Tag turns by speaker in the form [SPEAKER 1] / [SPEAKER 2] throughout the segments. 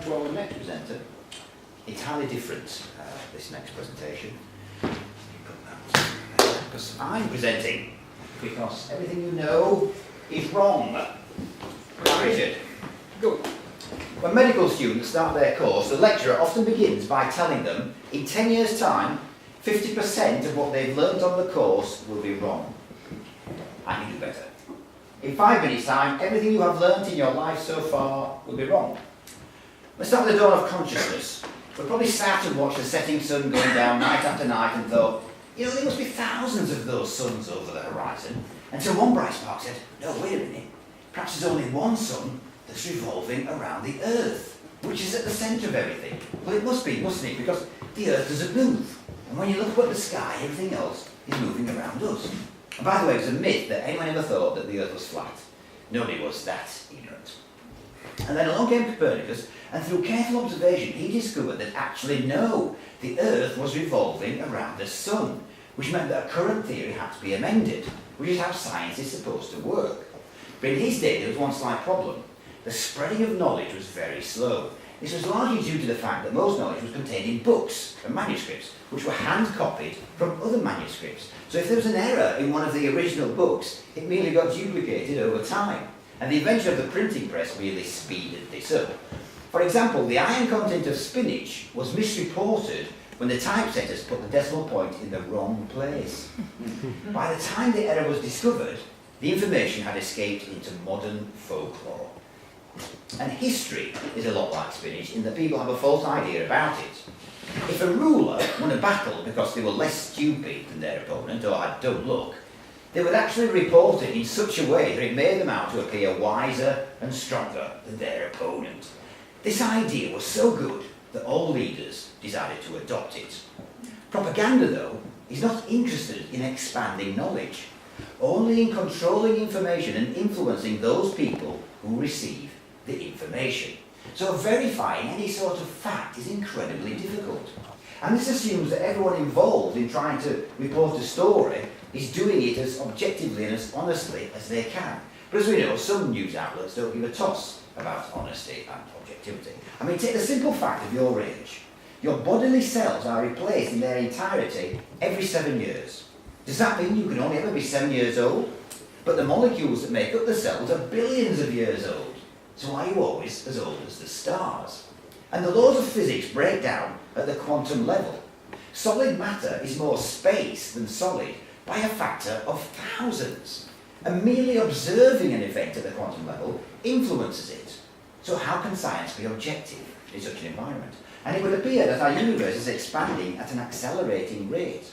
[SPEAKER 1] to our next presenter. It's highly different, this next presentation. Because I'm presenting because everything you know is wrong. Richard. Good. When medical students start their course, the lecturer often begins by telling them, in 10 years' time, 50% of what they've learnt on the course will be wrong. I can do better. In 5 minutes' time, everything you have learnt in your life so far will be wrong. Let's start with the dawn of consciousness. We probably sat and watched the setting sun going down night after night and thought, you know, there must be thousands of those suns over the horizon. Until one bright spark said, no, wait a minute. Perhaps there's only one sun that's revolving around the Earth, which is at the centre of everything. Well, it must be, mustn't it? Because the Earth doesn't move. And when you look up at the sky, everything else is moving around us. And by the way, it was a myth that anyone ever thought that the Earth was flat. Nobody was that ignorant. And then along came Copernicus, and through careful observation, he discovered that actually no, the Earth was revolving around the Sun, which meant that a current theory had to be amended, which is how science is supposed to work. But in his day, there was one slight problem. The spreading of knowledge was very slow. This was largely due to the fact that most knowledge was contained in books and manuscripts, which were hand-copied from other manuscripts. So if there was an error in one of the original books, it merely got duplicated over time. And the invention of the printing press really speeded this up. For example, the iron content of spinach was misreported when the typesetters put the decimal point in the wrong place. By the time the error was discovered, the information had escaped into modern folklore. And history is a lot like spinach in that people have a false idea about it. If a ruler won a battle because they were less stupid than their opponent or had dumb luck, they would actually report it in such a way that it made them out to appear wiser and stronger than their opponent. This idea was so good that all leaders decided to adopt it. Propaganda, though, is not interested in expanding knowledge, only in controlling information and influencing those people who receive the information. So verifying any sort of fact is incredibly difficult. And this assumes that everyone involved in trying to report a story is doing it as objectively and as honestly as they can. But as we know, some news outlets don't give a toss about honesty and objectivity. I mean, take the simple fact of your age. Your bodily cells are replaced in their entirety every 7 years. Does that mean you can only ever be 7 years old? But the molecules that make up the cells are billions of years old. So are you always as old as the stars? And the laws of physics break down at the quantum level. Solid matter is more space than solid by a factor of thousands. And merely observing an event at the quantum level influences it. So how can science be objective in such an environment? And it would appear that our universe is expanding at an accelerating rate.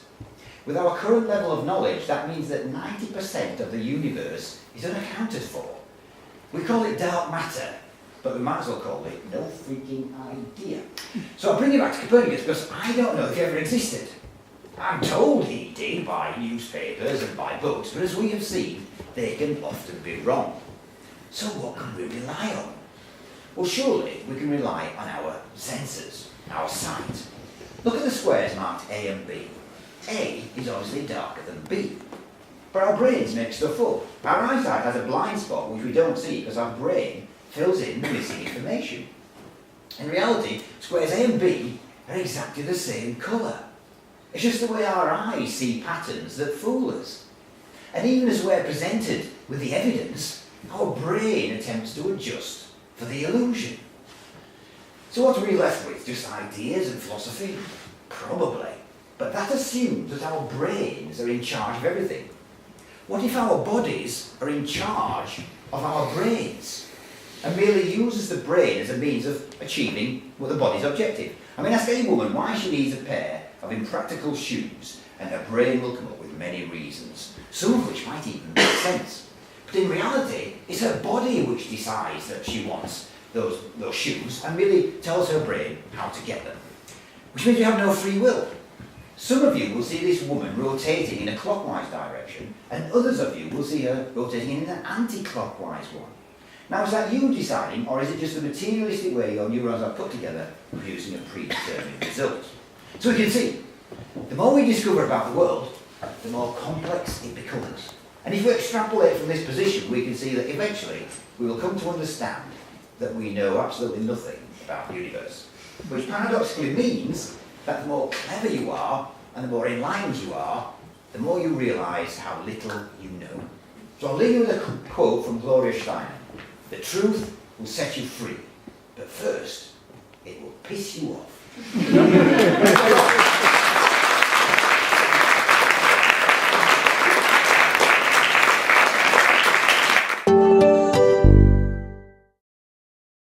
[SPEAKER 1] With our current level of knowledge, that means that 90% of the universe is unaccounted for. We call it dark matter, but we might as well call it no freaking idea. So I'll bring you back to Copernicus because I don't know if he ever existed. I'm told he did by newspapers and by books, but as we have seen, they can often be wrong. So what can we rely on? Well, surely we can rely on our senses, our sight. Look at the squares marked A and B. A is obviously darker than B. But our brains make stuff up. Our eyesight has a blind spot which we don't see because our brain fills in the missing information. In reality, squares A and B are exactly the same colour. It's just the way our eyes see patterns that fool us. And even as we're presented with the evidence, our brain attempts to adjust for the illusion. So what are we left with? Just ideas and philosophy? Probably. But that assumes that our brains are in charge of everything. What if our bodies are in charge of our brains and merely uses the brain as a means of achieving the body's objective? I mean, ask any woman why she needs a pair of impractical shoes and her brain will come up with many reasons, some of which might even make sense. But in reality, it's her body which decides that she wants those shoes and merely tells her brain how to get them, which means we have no free will. Some of you will see this woman rotating in a clockwise direction, and others of you will see her rotating in an anti-clockwise one. Now, is that you deciding, or is it just the materialistic way your neurons are put together, producing a predetermined result? So we can see, the more we discover about the world, the more complex it becomes. And if we extrapolate from this position, we can see that eventually we will come to understand that we know absolutely nothing about the universe. Which paradoxically means that the more clever you are and the more enlightened you are, the more you realise how little you know. So I'll leave you with a quote from Gloria Steinem. The truth will set you free, but first, it will piss you off.